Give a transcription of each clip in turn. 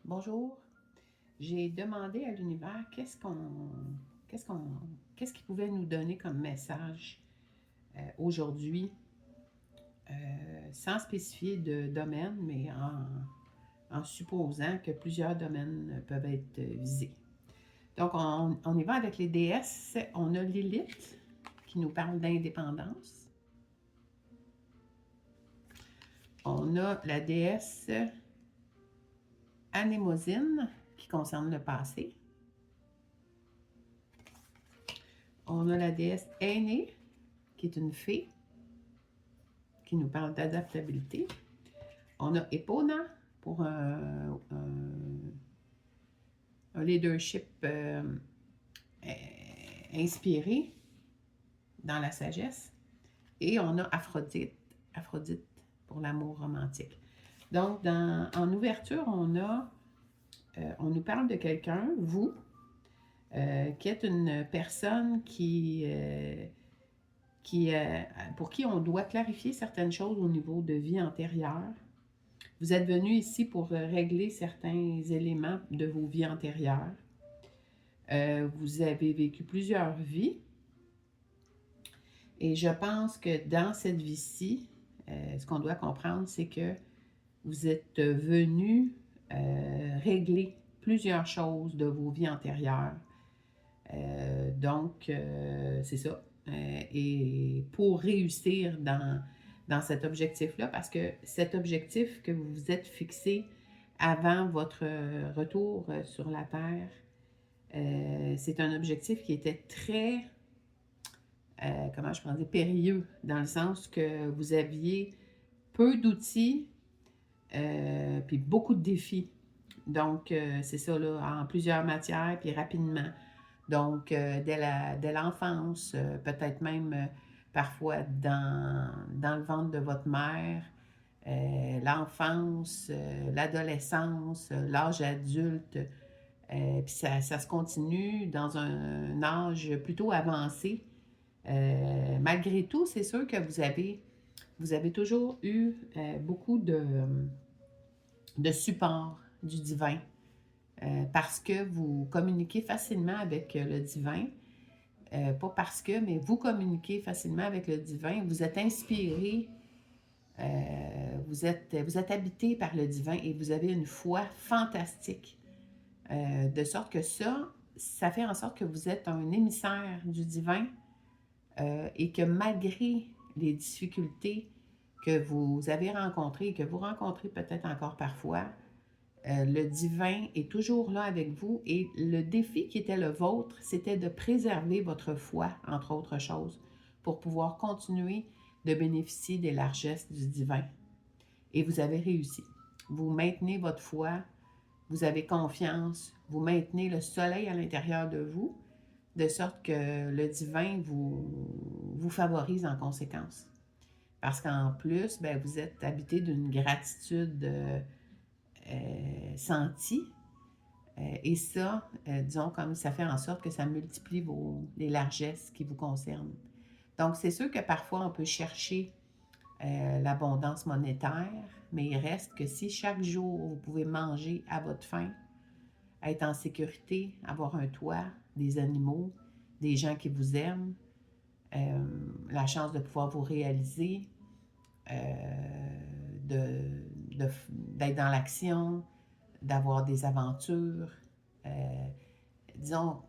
Bonjour. J'ai demandé à l'univers qu'est-ce qu'il pouvait nous donner comme message aujourd'hui, sans spécifier de domaine, mais en supposant que plusieurs domaines peuvent être visés. Donc, on y va avec les déesses. On a Lilith qui nous parle d'indépendance. On a la déesse Anémosine qui concerne le passé. On a la déesse Aînée qui est une fée qui nous parle d'adaptabilité. On a Epona pour un leadership inspiré dans la sagesse. Et on a Aphrodite pour l'amour romantique. Donc, en ouverture, on nous parle de quelqu'un, vous, qui est une personne pour qui on doit clarifier certaines choses au niveau de vie antérieure. Vous êtes venu ici pour régler certains éléments de vos vies antérieures. Vous avez vécu plusieurs vies. Et je pense que dans cette vie-ci, ce qu'on doit comprendre, c'est que vous êtes venu régler plusieurs choses de vos vies antérieures. Donc, c'est ça. Et pour réussir dans cet objectif-là, parce que cet objectif que vous vous êtes fixé avant votre retour sur la Terre, c'est un objectif qui était très, comment je pourrais dire, périlleux, dans le sens que vous aviez peu d'outils, puis beaucoup de défis. Donc, c'est ça, là, en plusieurs matières, puis rapidement. Donc, dès l'enfance, peut-être même parfois dans le ventre de votre mère, l'enfance, l'adolescence, l'âge adulte, puis ça se continue dans un âge plutôt avancé. Malgré tout, c'est sûr que vous avez toujours eu beaucoup de support du divin. Parce que vous communiquez facilement avec le divin. Pas parce que, mais vous communiquez facilement avec le divin. Vous êtes inspiré, vous êtes habité par le divin et vous avez une foi fantastique. De sorte que ça fait en sorte que vous êtes un émissaire du divin et que malgré les difficultés que vous avez rencontrées et que vous rencontrez peut-être encore parfois, le divin est toujours là avec vous et le défi qui était le vôtre, c'était de préserver votre foi, entre autres choses, pour pouvoir continuer de bénéficier des largesses du divin. Et vous avez réussi. Vous maintenez votre foi, vous avez confiance, vous maintenez le soleil à l'intérieur de vous, de sorte que le divin vous favorise en conséquence. Parce qu'en plus, ben, vous êtes habité d'une gratitude sentie. Et ça, disons, comme ça fait en sorte que ça multiplie les largesses qui vous concernent. Donc, c'est sûr que parfois, on peut chercher l'abondance monétaire, mais il reste que si chaque jour, vous pouvez manger à votre faim, être en sécurité, avoir un toit, des animaux, des gens qui vous aiment, la chance de pouvoir vous réaliser, d'être dans l'action, d'avoir des aventures. Disons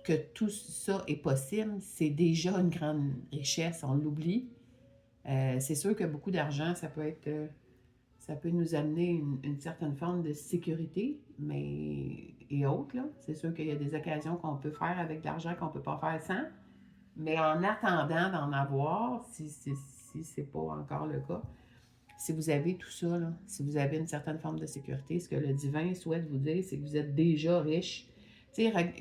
que tout ça est possible, c'est déjà une grande richesse, on l'oublie. C'est sûr que beaucoup d'argent, ça peut nous amener une certaine forme de sécurité, et autres, là. C'est sûr qu'il y a des occasions qu'on peut faire avec de l'argent qu'on ne peut pas faire sans. Mais en attendant d'en avoir, si c'est pas encore le cas, si vous avez tout ça, là, si vous avez une certaine forme de sécurité, ce que le divin souhaite vous dire, c'est que vous êtes déjà riche.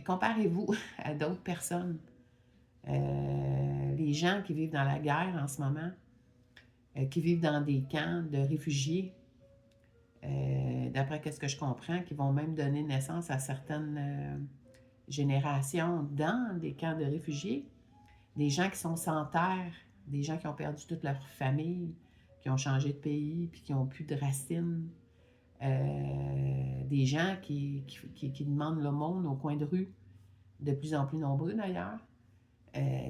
Comparez-vous à d'autres personnes. Les gens qui vivent dans la guerre en ce moment, qui vivent dans des camps de réfugiés, d'après ce que je comprends, qui vont même donner naissance à certaines générations dans des camps de réfugiés, des gens qui sont sans terre, des gens qui ont perdu toute leur famille, qui ont changé de pays, puis qui n'ont plus de racines. des gens qui demandent l'aumône au coin de rue, de plus en plus nombreux d'ailleurs.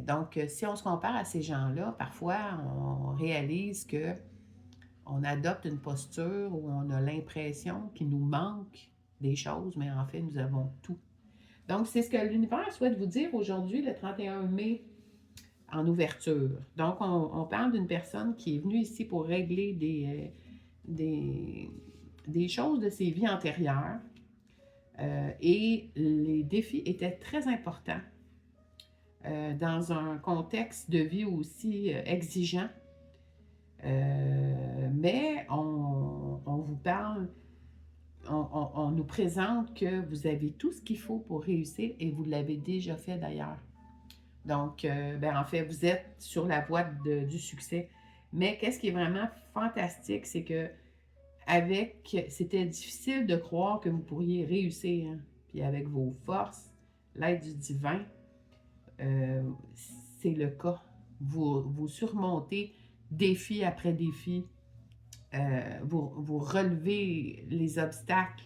Donc, si on se compare à ces gens-là, parfois on réalise que on adopte une posture où on a l'impression qu'il nous manque des choses, mais en fait, nous avons tout. Donc, c'est ce que l'univers souhaite vous dire aujourd'hui, le 31 mai, en ouverture. Donc, on parle d'une personne qui est venue ici pour régler des choses de ses vies antérieures. Et les défis étaient très importants dans un contexte de vie aussi exigeant. Mais on vous parle, on nous présente que vous avez tout ce qu'il faut pour réussir et vous l'avez déjà fait d'ailleurs. Donc, en fait, vous êtes sur la voie du succès. Mais qu'est-ce qui est vraiment fantastique, c'est que c'était difficile de croire que vous pourriez réussir. Hein. Puis avec vos forces, l'aide du divin, c'est le cas. Vous surmontez défi après défi. Vous relevez les obstacles.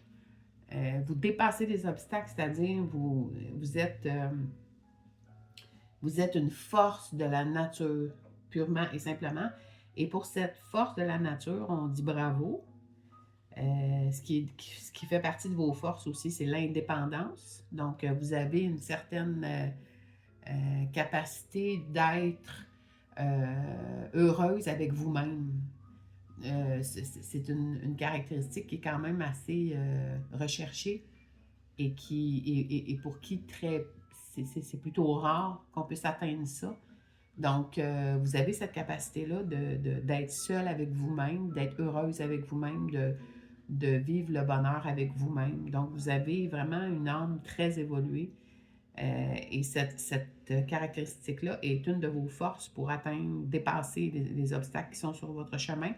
Vous dépassez les obstacles, c'est-à-dire vous êtes une force de la nature, purement et simplement. Et pour cette force de la nature, on dit bravo. Ce qui fait partie de vos forces aussi, c'est l'indépendance. Donc, vous avez une certaine capacité d'être heureuse avec vous-même. C'est une caractéristique qui est quand même assez recherchée et pour qui c'est plutôt rare qu'on puisse atteindre ça. Donc, vous avez cette capacité-là d'être seule avec vous-même, d'être heureuse avec vous-même, de vivre le bonheur avec vous-même. Donc, vous avez vraiment une âme très évoluée. Et cette caractéristique-là est une de vos forces pour dépasser les obstacles qui sont sur votre chemin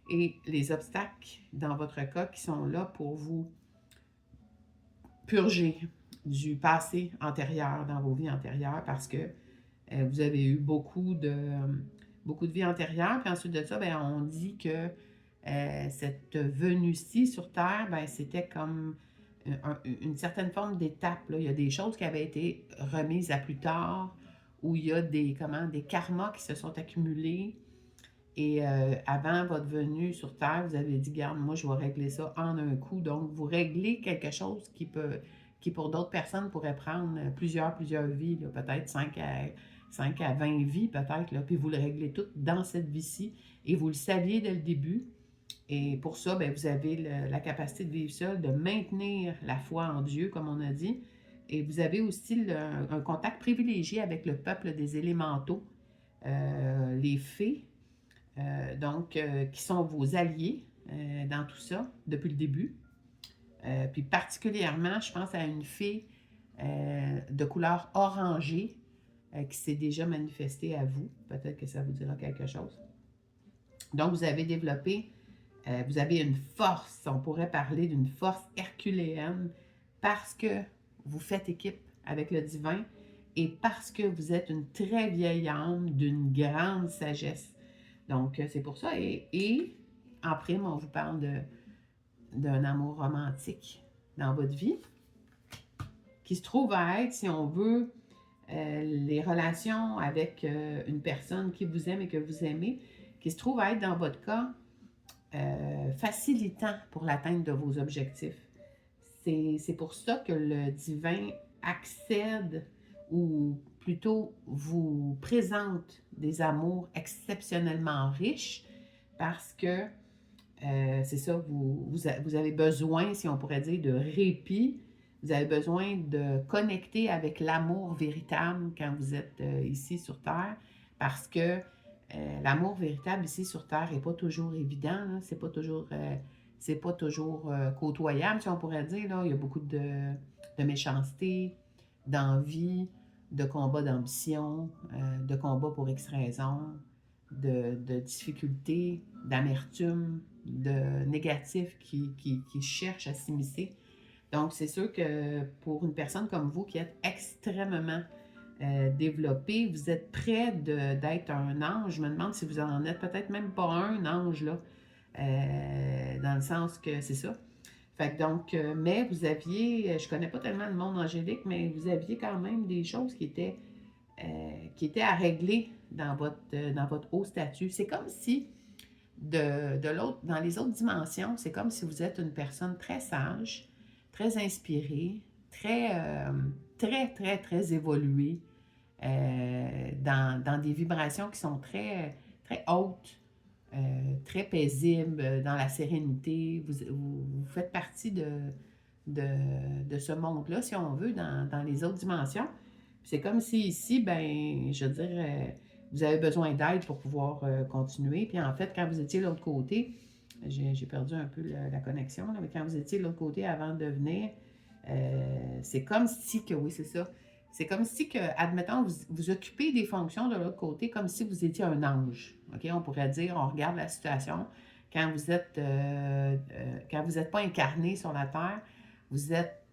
et les obstacles, dans votre cas, qui sont là pour vous purger du passé antérieur dans vos vies antérieures parce que vous avez eu beaucoup de vies antérieures. Puis ensuite de ça, on dit que cette venue-ci sur Terre, c'était comme une certaine forme d'étape. Il y a des choses qui avaient été remises à plus tard, où il y a des karmas qui se sont accumulés. Et avant votre venue sur Terre, vous avez dit, garde, moi, je vais régler ça en un coup. Donc, vous réglez quelque chose qui pour d'autres personnes, pourrait prendre plusieurs vies, peut-être 5 à 20 vies, peut-être. Puis vous le réglez tout dans cette vie-ci. Et vous le saviez dès le début. Et pour ça, vous avez la capacité de vivre seul, de maintenir la foi en Dieu, comme on a dit. Et vous avez aussi un contact privilégié avec le peuple des élémentaux, les fées, qui sont vos alliés dans tout ça depuis le début. Puis particulièrement, je pense à une fée de couleur orangée qui s'est déjà manifestée à vous. Peut-être que ça vous dira quelque chose. Donc, vous avez développé, vous avez une force, on pourrait parler d'une force herculéenne parce que vous faites équipe avec le divin et parce que vous êtes une très vieille âme d'une grande sagesse. Donc, c'est pour ça. Et en prime, on vous parle d'un amour romantique dans votre vie qui se trouve à être, si on veut, les relations avec une personne qui vous aime et que vous aimez, qui se trouve à être, dans votre cas, facilitant pour l'atteinte de vos objectifs. C'est pour ça que le divin accède ou plutôt vous présente des amours exceptionnellement riches parce que c'est ça, vous avez besoin, si on pourrait dire, de répit. Vous avez besoin de connecter avec l'amour véritable quand vous êtes ici sur Terre parce que l'amour véritable ici sur Terre n'est pas toujours évident. Hein? C'est pas toujours côtoyable, si on pourrait dire. Là. Il y a beaucoup de méchanceté, d'envie, de combat d'ambition, de combat pour X raisons, de difficultés, d'amertume, de négatifs qui cherchent à s'immiscer. Donc, c'est sûr que pour une personne comme vous qui êtes extrêmement développé, vous êtes prêt d'être un ange. Je me demande si vous en êtes peut-être même pas un ange, là, dans le sens que c'est ça. Fait que donc, mais vous aviez, je connais pas tellement le monde angélique, mais vous aviez quand même des choses qui étaient à régler dans votre haut statut. C'est comme si, de l'autre, dans les autres dimensions, c'est comme si vous êtes une personne très sage, très inspirée, très évoluée, dans des vibrations qui sont très hautes, très paisibles, dans la sérénité. Vous faites partie de ce monde-là, si on veut, dans les autres dimensions. C'est comme si ici, ben, je veux dire, vous avez besoin d'aide pour pouvoir continuer. Puis en fait, quand vous étiez de l'autre côté, j'ai perdu un peu la connexion, là, mais quand vous étiez de l'autre côté avant de venir, c'est comme si que, oui, c'est ça. C'est comme si que, admettons, vous occupez des fonctions de l'autre côté comme si vous étiez un ange. OK? On pourrait dire, on regarde la situation. Quand vous n'êtes pas incarné sur la Terre, vous êtes,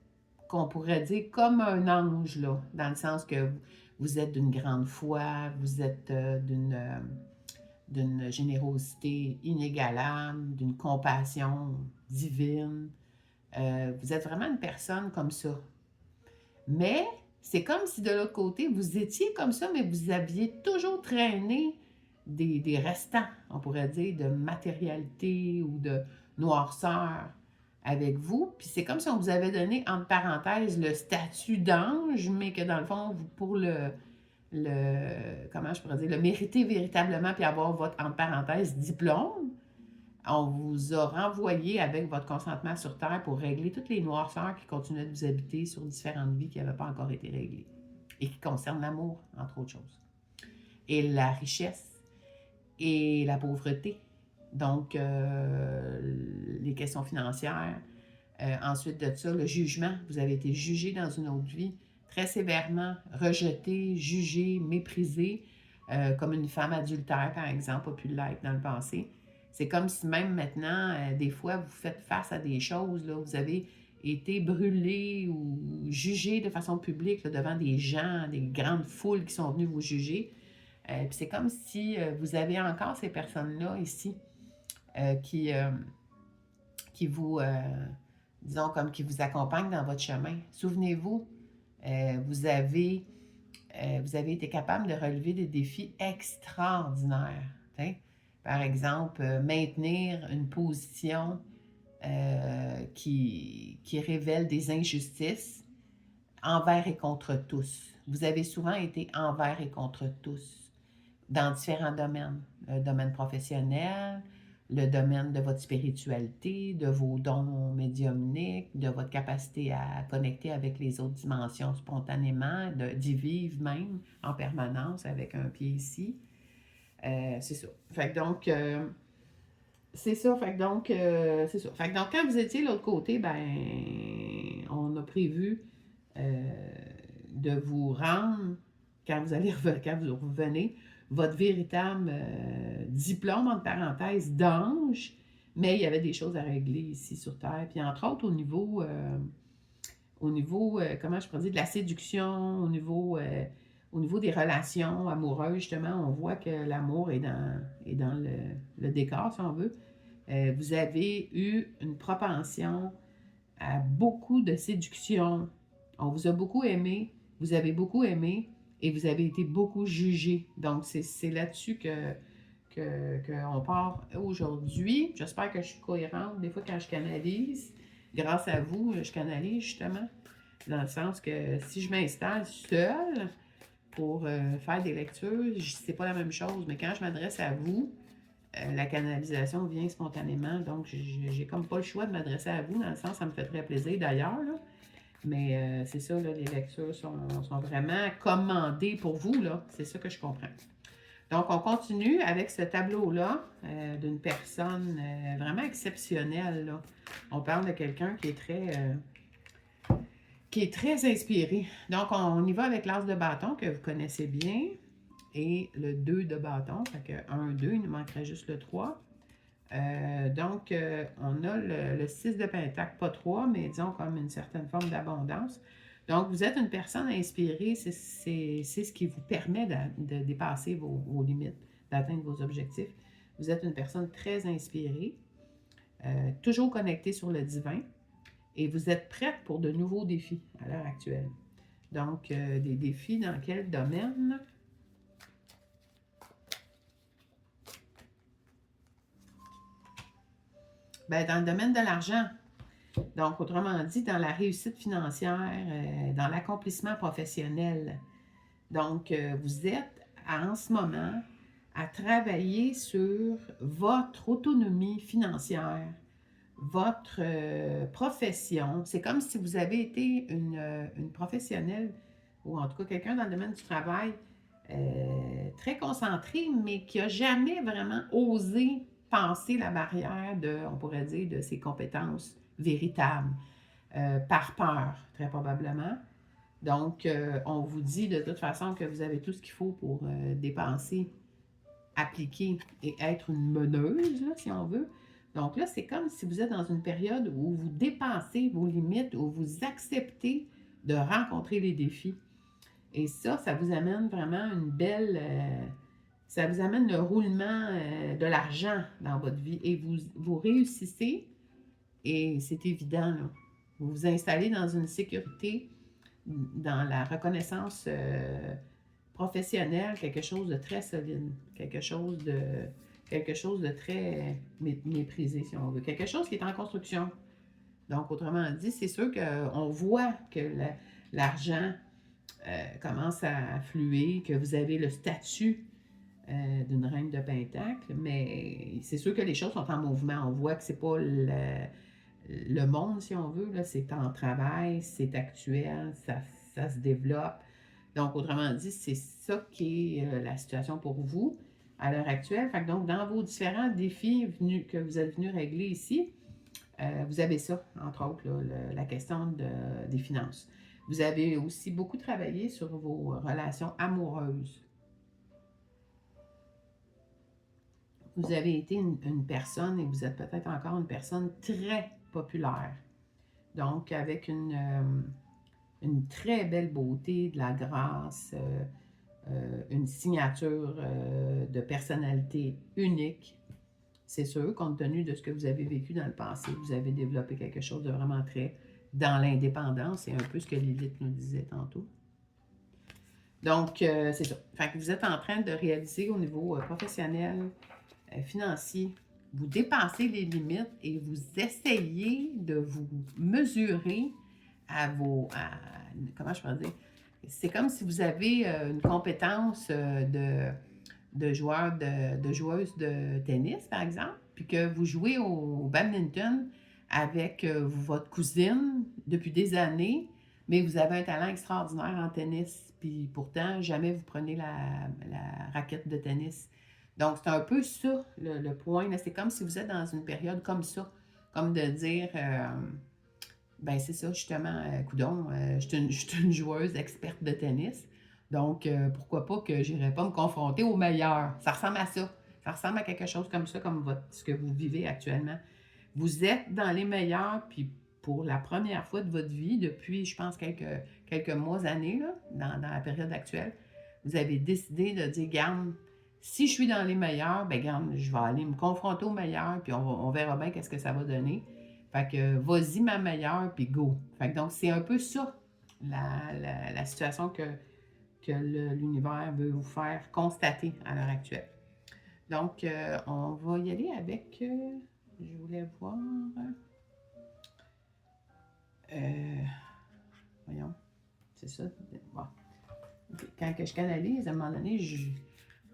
qu'on pourrait dire, comme un ange, là, dans le sens que vous êtes d'une grande foi, vous êtes d'une générosité inégalable, d'une compassion divine. Vous êtes vraiment une personne comme ça. Mais c'est comme si de l'autre côté, vous étiez comme ça, mais vous aviez toujours traîné des restants, on pourrait dire, de matérialité ou de noirceur avec vous. Puis c'est comme si on vous avait donné, entre parenthèses, le statut d'ange, mais que dans le fond, vous, pour comment je pourrais dire, le mériter véritablement, puis avoir votre, entre parenthèses, diplôme, on vous a renvoyé avec votre consentement sur Terre pour régler toutes les noirceurs qui continuaient de vous habiter sur différentes vies qui n'avaient pas encore été réglées et qui concernent l'amour, entre autres choses, et la richesse et la pauvreté. Donc, les questions financières. Ensuite de ça, le jugement. Vous avez été jugé dans une autre vie, très sévèrement, rejeté, jugé, méprisé, comme une femme adultère, par exemple, a pu l'être dans le passé. C'est comme si même maintenant, des fois, vous faites face à des choses, là, vous avez été brûlé ou jugé de façon publique là, devant des gens, des grandes foules qui sont venues vous juger. Puis c'est comme si vous avez encore ces personnes-là ici euh, qui, euh, qui vous, disons, comme qui vous accompagnent dans votre chemin. Souvenez-vous, euh, vous avez, vous avez été capable de relever des défis extraordinaires. T'sais? Par exemple, maintenir une position qui révèle des injustices envers et contre tous. Vous avez souvent été envers et contre tous dans différents domaines. Le domaine professionnel, le domaine de votre spiritualité, de vos dons médiumniques, de votre capacité à connecter avec les autres dimensions spontanément, d'y vivre même en permanence avec un pied ici. C'est ça. Fait que donc, c'est ça. Fait que donc, c'est ça. Fait que donc, quand vous étiez de l'autre côté, ben, on a prévu euh, de vous rendre, quand vous revenez, votre véritable diplôme, entre parenthèses, d'ange, mais il y avait des choses à régler ici sur Terre. Puis entre autres, au niveau comment je pourrais dire, de la séduction, au niveau des relations amoureuses, justement, on voit que l'amour est dans le décor, si on veut. Vous avez eu une propension à beaucoup de séduction. On vous a beaucoup aimé, vous avez beaucoup aimé et vous avez été beaucoup jugé. Donc, c'est là-dessus qu'on part aujourd'hui. J'espère que je suis cohérente. Des fois, quand je canalise, grâce à vous, je canalise justement, dans le sens que si je m'installe seule pour faire des lectures, c'est pas la même chose. Mais quand je m'adresse à vous, la canalisation vient spontanément. Donc, j'ai comme pas le choix de m'adresser à vous, dans le sens, ça me fait très plaisir d'ailleurs, là. Mais c'est ça, là, les lectures sont vraiment commandées pour vous, là. C'est ça que je comprends. Donc, on continue avec ce tableau-là d'une personne vraiment exceptionnelle, là. On parle de quelqu'un qui est très inspiré. Donc, on y va avec l'as de bâton que vous connaissez bien et le 2 de bâton. Fait que 1, 2, il nous manquerait juste le 3. Donc, on a le 6 de pentacle, pas 3, mais disons comme une certaine forme d'abondance. Donc, vous êtes une personne inspirée, c'est ce qui vous permet de dépasser vos limites, d'atteindre vos objectifs. Vous êtes une personne très inspirée, toujours connectée sur le divin. et vous êtes prête pour de nouveaux défis à l'heure actuelle. Donc, des défis dans quel domaine? Bien, dans le domaine de l'argent. Donc, autrement dit, dans la réussite financière, dans l'accomplissement professionnel. Donc, vous êtes en ce moment à travailler sur votre autonomie financière, votre profession. C'est comme si vous avez été une professionnelle ou en tout cas quelqu'un dans le domaine du travail très concentré, mais qui n'a jamais vraiment osé passer la barrière de, on pourrait dire, de ses compétences véritables, par peur, très probablement. Donc, on vous dit de toute façon que vous avez tout ce qu'il faut pour dépenser, appliquer et être une meneuse, là, si on veut. Donc là, c'est comme si vous êtes dans une période où vous dépensez vos limites, où vous acceptez de rencontrer les défis. Et ça vous amène vraiment une belle... ça vous amène le roulement de l'argent dans votre vie. Et vous réussissez, et c'est évident, là. Vous vous installez dans une sécurité, dans la reconnaissance professionnelle, quelque chose de très solide, quelque chose de très méprisé, si on veut, quelque chose qui est en construction. Donc, autrement dit, c'est sûr qu'on voit que l'argent commence à affluer, que vous avez le statut d'une reine de Pentacle, mais c'est sûr que les choses sont en mouvement. On voit que c'est pas le monde, si on veut, là, c'est en travail, c'est actuel, ça se développe. Donc, autrement dit, c'est ça qui est la situation pour vous à l'heure actuelle. Fait que donc, dans vos différents défis que vous êtes venus régler ici, vous avez ça, entre autres, là, la question des finances. Vous avez aussi beaucoup travaillé sur vos relations amoureuses. Vous avez été une personne, et vous êtes peut-être encore une personne très populaire. Donc, avec une très belle beauté, de la grâce, une signature de personnalité unique. C'est sûr, compte tenu de ce que vous avez vécu dans le passé, vous avez développé quelque chose de vraiment très dans l'indépendance. C'est un peu ce que Lilith nous disait tantôt. Donc, c'est ça. Fait que vous êtes en train de réaliser au niveau professionnel, financier, vous dépassez les limites et vous essayez de vous mesurer à comment je pourrais dire? C'est comme si vous avez une compétence de joueuse de tennis, par exemple, puis que vous jouez au badminton avec votre cousine depuis des années, mais vous avez un talent extraordinaire en tennis, puis pourtant, jamais vous prenez la raquette de tennis. Donc, c'est un peu ça, le point. C'est comme si vous êtes dans une période comme ça, comme de dire, ben c'est ça, justement, coudonc, je suis une joueuse experte de tennis. Donc, pourquoi pas que je n'irais pas me confronter au meilleur. Ça ressemble à ça. Ça ressemble à quelque chose comme ça, comme ce que vous vivez actuellement. Vous êtes dans les meilleurs, puis pour la première fois de votre vie, depuis, je pense, quelques mois, années, là, dans la période actuelle, vous avez décidé de dire, garde, si je suis dans les meilleurs, ben garde, je vais aller me confronter aux meilleurs, puis on verra bien qu'est-ce que ça va donner. Fait que vas-y ma meilleure, puis go. Fait que donc, c'est un peu ça, la situation que l'univers veut vous faire constater à l'heure actuelle. Donc, on va y aller avec, je voulais voir, voyons, c'est ça. Bon. Okay. Quand que je canalise, à un moment donné,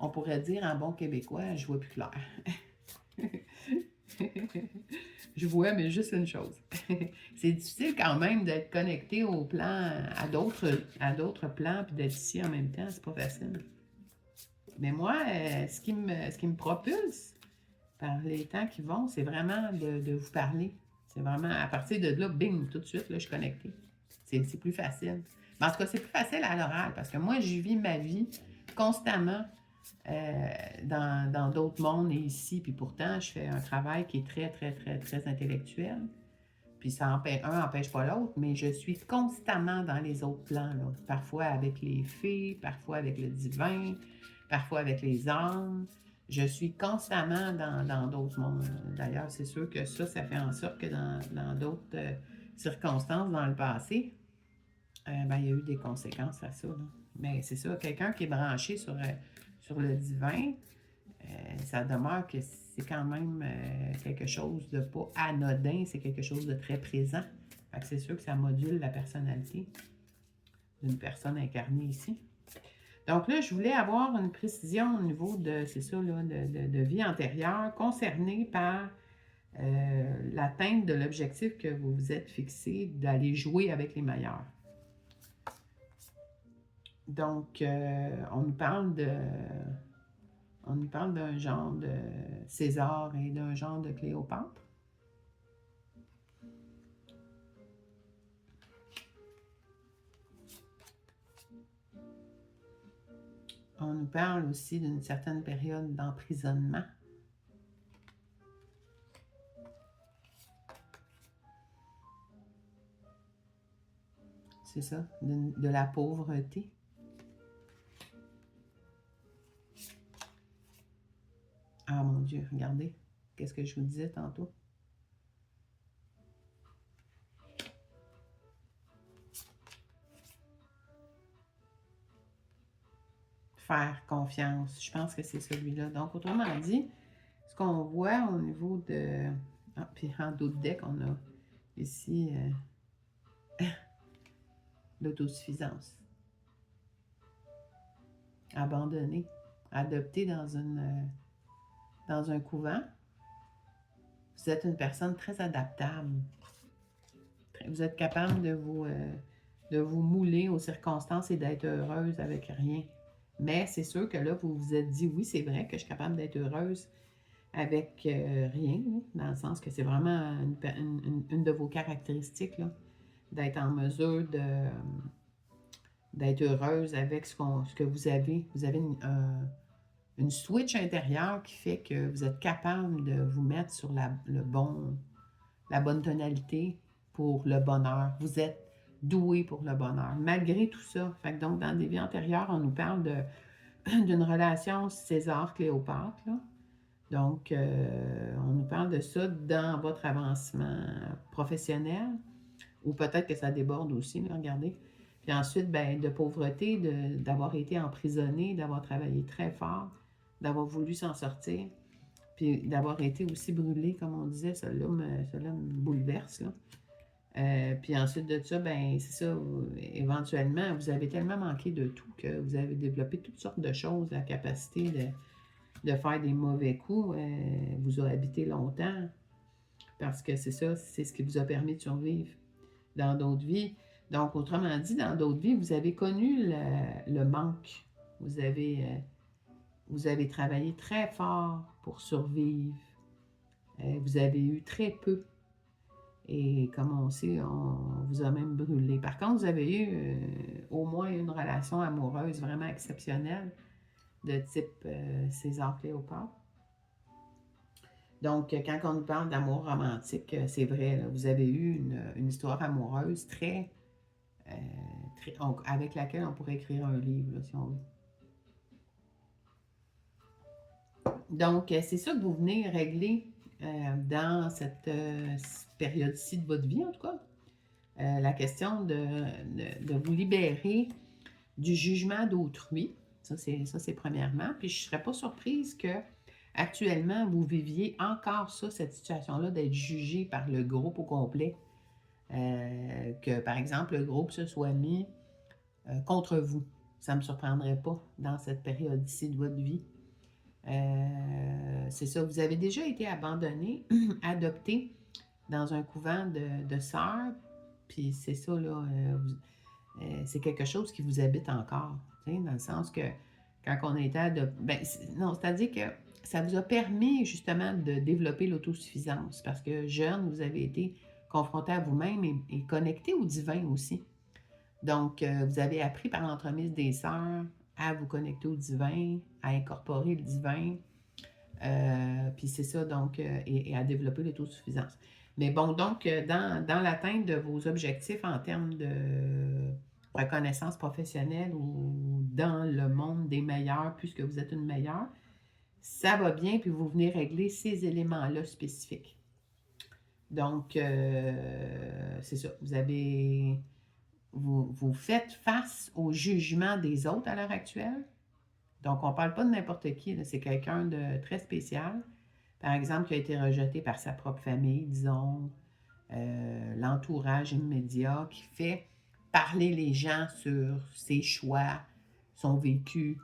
on pourrait dire en bon québécois, je vois plus clair. Je vois, mais juste une chose. C'est difficile quand même d'être connecté au plan, à d'autres plans, puis d'être ici en même temps, c'est pas facile. Mais moi, ce qui me propulse par les temps qui vont, c'est vraiment de vous parler. C'est vraiment, à partir de là, bing, tout de suite, là, je suis connectée. C'est plus facile. Mais en tout cas, c'est plus facile à l'oral, parce que moi, je vis ma vie constamment dans d'autres mondes et ici, puis pourtant, je fais un travail qui est très, très, très, très intellectuel. Puis un n'empêche pas l'autre, mais je suis constamment dans les autres plans, là. Parfois avec les fées, parfois avec le divin, parfois avec les âmes. Je suis constamment dans d'autres mondes. D'ailleurs, c'est sûr que ça fait en sorte que dans d'autres circonstances dans le passé, ben, il y a eu des conséquences à ça, là. Mais c'est ça, quelqu'un qui est branché sur le divin, ça demeure que c'est quand même quelque chose de pas anodin, c'est quelque chose de très présent. Fait que c'est sûr que ça module la personnalité d'une personne incarnée ici. Donc là, je voulais avoir une précision au niveau de, c'est ça, là, de vie antérieure concernée par l'atteinte de l'objectif que vous vous êtes fixé d'aller jouer avec les meilleurs. Donc, on nous parle d'un genre de César et d'un genre de Cléopâtre. On nous parle aussi d'une certaine période d'emprisonnement. C'est ça, de la pauvreté. Ah mon Dieu, regardez, qu'est-ce que je vous disais tantôt? Faire confiance. Je pense que c'est celui-là. Donc, autrement dit, ce qu'on voit au niveau de... Ah, puis en d'autres decks, on a ici l'autosuffisance. Abandonné, adopté dans un couvent. Vous êtes une personne très adaptable. Vous êtes capable de vous mouler aux circonstances et d'être heureuse avec rien. Mais c'est sûr que là, vous vous êtes dit, oui, c'est vrai que je suis capable d'être heureuse avec rien, dans le sens que c'est vraiment une de vos caractéristiques, là, d'être en mesure d'être heureuse avec ce que vous avez. Vous avez une switch intérieure qui fait que vous êtes capable de vous mettre sur la bonne tonalité pour le bonheur. Vous êtes doué pour le bonheur, malgré tout ça. Fait que donc, dans des vies antérieures, on nous parle d'une relation César-Cléopâtre, là. Donc, on nous parle de ça dans votre avancement professionnel, ou peut-être que ça déborde aussi, là, regardez. Puis ensuite, ben, de pauvreté, d'avoir été emprisonné, d'avoir travaillé très fort, d'avoir voulu s'en sortir, puis d'avoir été aussi brûlé, comme on disait, cela me bouleverse, là. Puis ensuite de ça, ben c'est ça, éventuellement, vous avez tellement manqué de tout que vous avez développé toutes sortes de choses, la capacité de faire des mauvais coups, vous a habité longtemps, parce que c'est ça, c'est ce qui vous a permis de survivre dans d'autres vies. Donc, autrement dit, dans d'autres vies, vous avez connu le manque. Vous avez travaillé très fort pour survivre. Vous avez eu très peu. Et comme on sait, on vous a même brûlé. Par contre, vous avez eu au moins une relation amoureuse vraiment exceptionnelle de type César-Cléopâtre. Donc, quand on nous parle d'amour romantique, c'est vrai, là, vous avez eu une histoire amoureuse très, avec laquelle on pourrait écrire un livre, là, si on veut. Donc, c'est ça que vous venez régler dans cette période-ci de votre vie, en tout cas. La question de vous libérer du jugement d'autrui. Ça, c'est premièrement. Puis, je ne serais pas surprise que actuellement, vous viviez encore ça, cette situation-là, d'être jugé par le groupe au complet. Que, par exemple, le groupe se soit mis contre vous. Ça ne me surprendrait pas dans cette période-ci de votre vie. C'est ça, vous avez déjà été abandonné, adopté dans un couvent de sœurs, puis c'est ça, là, c'est quelque chose qui vous habite encore, dans le sens que quand on a été adopté, non, c'est-à-dire que ça vous a permis justement de développer l'autosuffisance, parce que jeune, vous avez été confronté à vous-même et connecté au divin aussi. Donc, vous avez appris par l'entremise des sœurs à vous connecter au divin, à incorporer le divin, puis c'est ça, donc, et à développer l'autosuffisance. Mais bon, donc, dans l'atteinte de vos objectifs en termes de reconnaissance professionnelle ou dans le monde des meilleurs, puisque vous êtes une meilleure, ça va bien, puis vous venez régler ces éléments-là spécifiques. Donc, c'est ça. Vous faites face au jugement des autres à l'heure actuelle. Donc, on ne parle pas de n'importe qui, c'est quelqu'un de très spécial. Par exemple, qui a été rejeté par sa propre famille, disons, l'entourage immédiat, qui fait parler les gens sur ses choix, son vécu.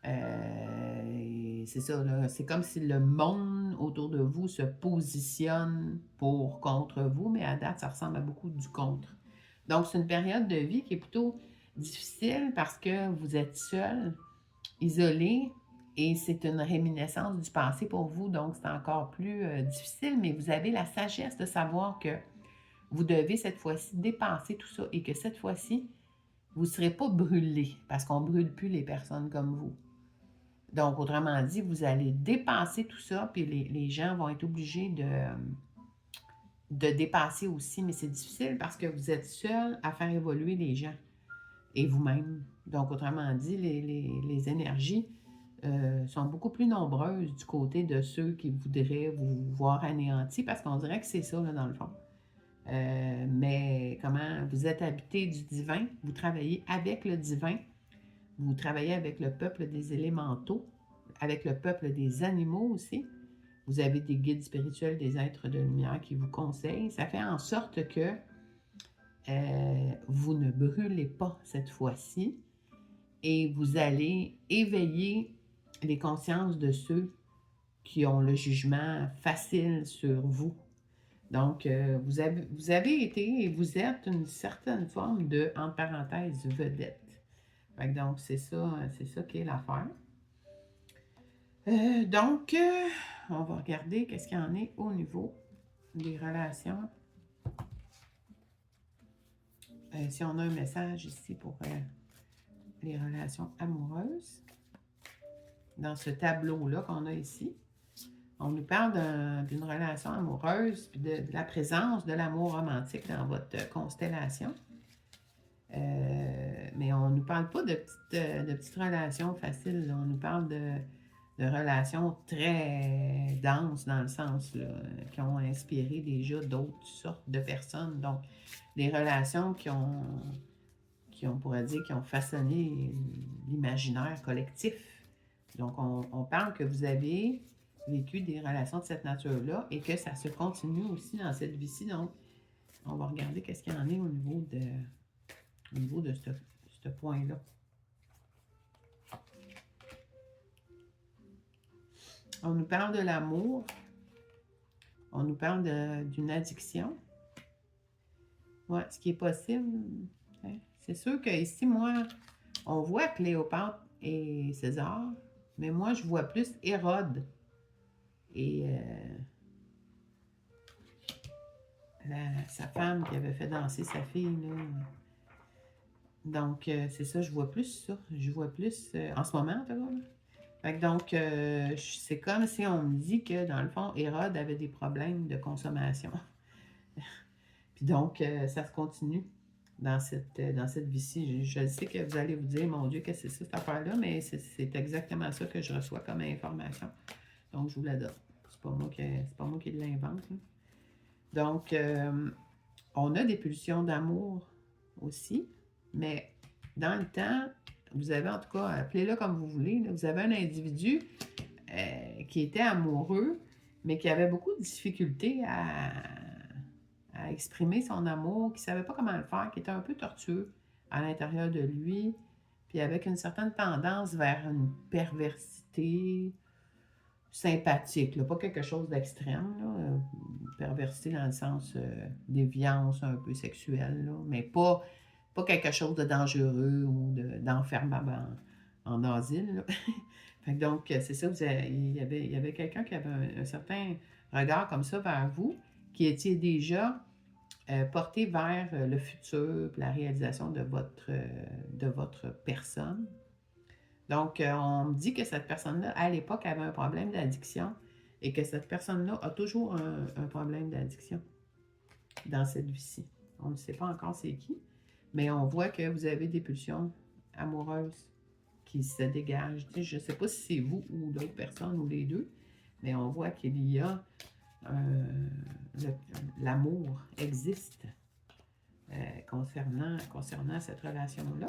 C'est ça, c'est comme si le monde autour de vous se positionne pour contre vous, mais à date, ça ressemble à beaucoup du contre. Donc, c'est une période de vie qui est plutôt difficile parce que vous êtes seul, isolé, et c'est une réminiscence du passé pour vous, donc c'est encore plus difficile, mais vous avez la sagesse de savoir que vous devez cette fois-ci dépasser tout ça et que cette fois-ci, vous ne serez pas brûlé parce qu'on ne brûle plus les personnes comme vous. Donc, autrement dit, vous allez dépasser tout ça, puis les gens vont être obligés de dépasser aussi, mais c'est difficile parce que vous êtes seul à faire évoluer les gens et vous-même. Donc, autrement dit, les énergies sont beaucoup plus nombreuses du côté de ceux qui voudraient vous voir anéantis, parce qu'on dirait que c'est ça, là, dans le fond. Mais comment vous êtes habité du divin, vous travaillez avec le divin, vous travaillez avec le peuple des élémentaux, avec le peuple des animaux aussi. Vous avez des guides spirituels, des êtres de lumière qui vous conseillent. Ça fait en sorte que vous ne brûlez pas cette fois-ci et vous allez éveiller les consciences de ceux qui ont le jugement facile sur vous. Donc, vous avez été et vous êtes une certaine forme de, entre parenthèses, vedette. Donc, c'est ça qui est l'affaire. Donc, on va regarder qu'est-ce qu'il y en est au niveau des relations. Si on a un message ici pour les relations amoureuses, dans ce tableau-là qu'on a ici, on nous parle d'une relation amoureuse, puis de la présence de l'amour romantique dans votre constellation. Mais on ne nous parle pas de petites relations faciles, là. On nous parle de relations très denses dans le sens là, qui ont inspiré déjà d'autres sortes de personnes. Donc, des relations on pourrait dire, qui ont façonné l'imaginaire collectif. Donc, on parle que vous avez vécu des relations de cette nature-là et que ça se continue aussi dans cette vie-ci. Donc, on va regarder qu'est-ce qu'il y en est au niveau de ce point-là. On nous parle de l'amour. On nous parle d'une addiction. Ouais, ce qui est possible. Hein. C'est sûr qu'ici, moi, on voit Cléopâtre et César, mais moi, je vois plus Hérode et sa femme qui avait fait danser sa fille. Là. Donc, c'est ça, je vois plus ça. Je vois plus, en ce moment, en tout cas. Fait que donc, c'est comme si on me dit que, dans le fond, Hérode avait des problèmes de consommation. Puis donc, ça se continue dans cette vie-ci. Je sais que vous allez vous dire, mon Dieu, qu'est-ce que c'est ça, cette affaire-là, mais c'est exactement ça que je reçois comme information. Donc, je vous la donne. C'est pas moi qui l'invente. Hein. Donc, on a des pulsions d'amour aussi, mais dans le temps, vous avez en tout cas, appelez-le comme vous voulez, là, vous avez un individu qui était amoureux, mais qui avait beaucoup de difficultés à exprimer son amour, qui ne savait pas comment le faire, qui était un peu tortueux à l'intérieur de lui, puis avec une certaine tendance vers une perversité sympathique, là, pas quelque chose d'extrême, là, perversité dans le sens déviance un peu sexuelle, là, mais pas quelque chose de dangereux ou d'enfermement en asile. Là. Fait que donc, c'est ça, il y avait quelqu'un qui avait un certain regard comme ça vers vous, qui étiez déjà porté vers le futur, la réalisation de votre personne. Donc, on me dit que cette personne-là, à l'époque, avait un problème d'addiction et que cette personne-là a toujours un problème d'addiction dans cette vie-ci. On ne sait pas encore c'est qui, mais on voit que vous avez des pulsions amoureuses qui se dégagent. Je ne sais pas si c'est vous ou l'autre personne ou les deux, mais on voit qu'il y a l'amour existe concernant cette relation-là.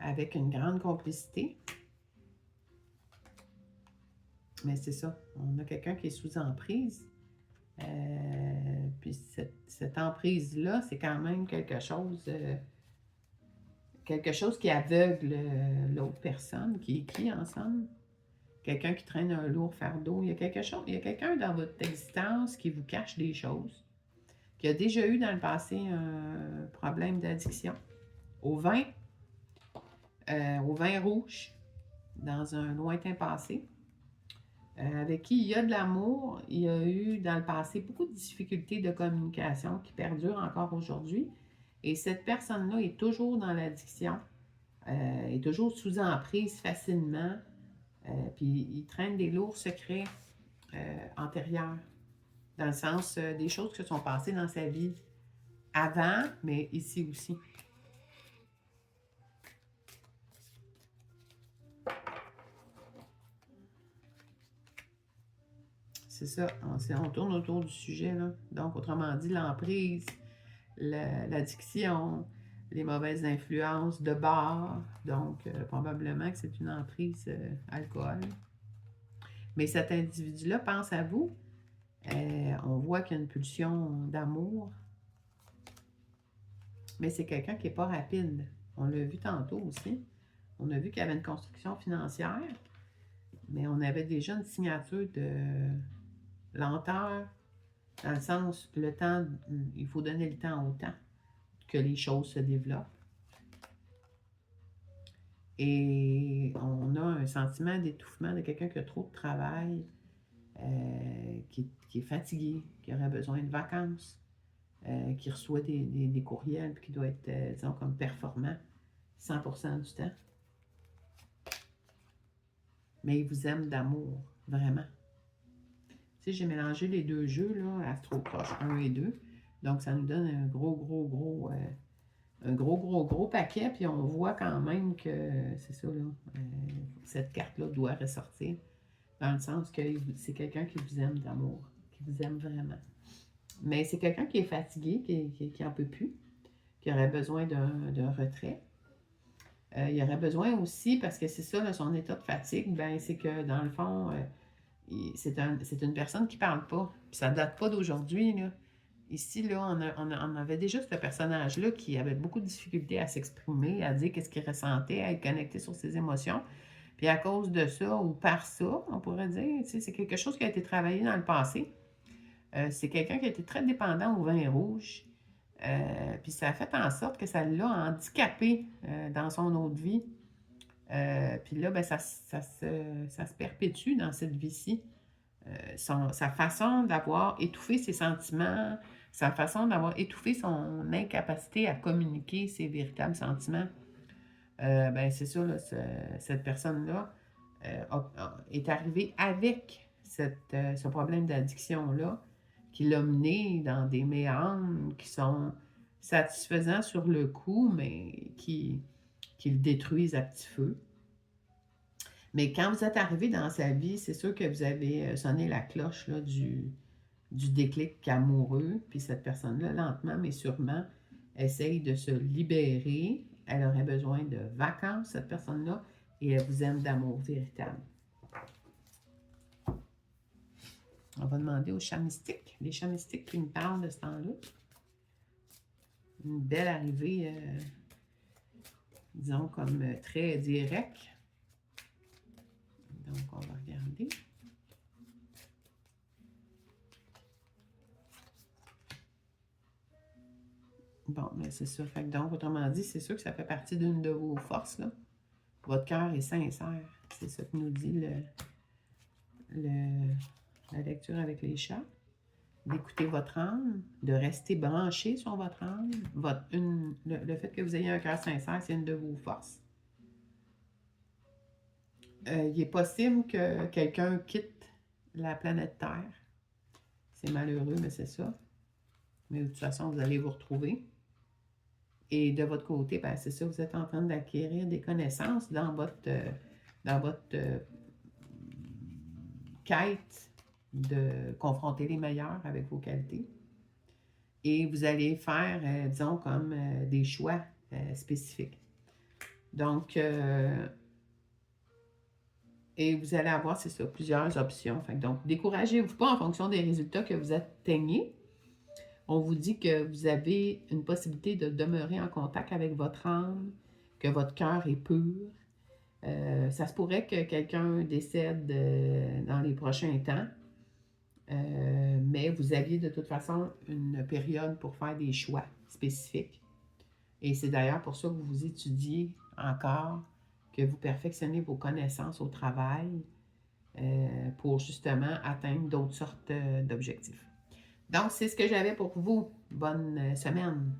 Avec une grande complicité. Mais c'est ça, on a quelqu'un qui est sous emprise. Puis cette emprise-là, c'est quand même quelque chose qui aveugle l'autre personne, qui est qui ensemble? Quelqu'un qui traîne un lourd fardeau. Il y a quelqu'un dans votre existence qui vous cache des choses, qui a déjà eu dans le passé un problème d'addiction au vin rouge, dans un lointain passé, avec qui il y a de l'amour. Il y a eu dans le passé beaucoup de difficultés de communication qui perdurent encore aujourd'hui. Et cette personne-là est toujours dans l'addiction, est toujours sous emprise facilement, puis il traîne des lourds secrets antérieurs, dans le sens des choses qui se sont passées dans sa vie avant, mais ici aussi. C'est ça, on tourne autour du sujet, là. Donc, autrement dit, l'emprise, l'addiction, les mauvaises influences de bar. Donc, probablement que c'est une emprise alcool. Mais cet individu-là pense à vous. On voit qu'il y a une pulsion d'amour. Mais c'est quelqu'un qui n'est pas rapide. On l'a vu tantôt aussi. On a vu qu'il y avait une construction financière, mais on avait déjà une signature de lenteur, dans le sens, le temps, il faut donner le temps au temps que les choses se développent. Et on a un sentiment d'étouffement de quelqu'un qui a trop de travail, qui est fatigué, qui aurait besoin de vacances, qui reçoit des courriels, puis qui doit être, disons, comme performant 100% du temps. Mais il vous aime d'amour, vraiment. Tu sais, j'ai mélangé les deux jeux, là, Astro Croche 1 et 2. Donc, ça nous donne un gros paquet. Puis on voit quand même que, c'est ça, là, cette carte-là doit ressortir. Dans le sens que c'est quelqu'un qui vous aime d'amour, qui vous aime vraiment. Mais c'est quelqu'un qui est fatigué, qui n'en peut plus, qui aurait besoin d'un retrait. Il aurait besoin aussi, parce que c'est ça, là, son état de fatigue, ben c'est que dans le fond, c'est une personne qui ne parle pas. Puis ça ne date pas d'aujourd'hui, là. Ici, là, on avait déjà ce personnage-là qui avait beaucoup de difficultés à s'exprimer, à dire qu'est-ce qu'il ressentait, à être connecté sur ses émotions. Puis à cause de ça, ou par ça, on pourrait dire, c'est quelque chose qui a été travaillé dans le passé. C'est quelqu'un qui a été très dépendant au vin rouge. Puis ça a fait en sorte que ça l'a handicapé dans son autre vie. Puis là, ben, ça se perpétue dans cette vie-ci. Sa façon d'avoir étouffé ses sentiments, sa façon d'avoir étouffé son incapacité à communiquer ses véritables sentiments, ben c'est ça, là, cette personne-là est arrivée avec ce problème d'addiction-là, qui l'a mené dans des méandres qui sont satisfaisants sur le coup, mais qui le détruisent à petit feu. Mais quand vous êtes arrivé dans sa vie, c'est sûr que vous avez sonné la cloche là, du déclic amoureux, puis cette personne-là, lentement mais sûrement, essaye de se libérer. Elle aurait besoin de vacances, cette personne-là, et elle vous aime d'amour véritable. On va demander aux chats mystiques, les chats mystiques qui me parlent de ce temps-là. Une belle arrivée, disons, comme très directe. Donc, on va regarder. Bon, mais c'est ça. Fait que donc, autrement dit, c'est sûr que ça fait partie d'une de vos forces, là. Votre cœur est sincère. C'est ça que nous dit la lecture avec les chats. D'écouter votre âme, de rester branché sur votre âme. Le fait que vous ayez un cœur sincère, c'est une de vos forces. Il est possible que quelqu'un quitte la planète Terre. C'est malheureux, mais c'est ça. Mais de toute façon, vous allez vous retrouver. Et de votre côté, ben, c'est ça, vous êtes en train d'acquérir des connaissances dans votre quête de confronter les meilleurs avec vos qualités. Et vous allez faire, disons, comme des choix spécifiques. Donc, et vous allez avoir, c'est ça, plusieurs options. Fait donc, découragez-vous pas en fonction des résultats que vous atteignez. On vous dit que vous avez une possibilité de demeurer en contact avec votre âme, que votre cœur est pur. Ça se pourrait que quelqu'un décède dans les prochains temps, mais vous aviez de toute façon une période pour faire des choix spécifiques. Et c'est d'ailleurs pour ça que vous étudiez encore, que vous perfectionnez vos connaissances au travail pour justement atteindre d'autres sortes d'objectifs. Donc, c'est ce que j'avais pour vous. Bonne semaine.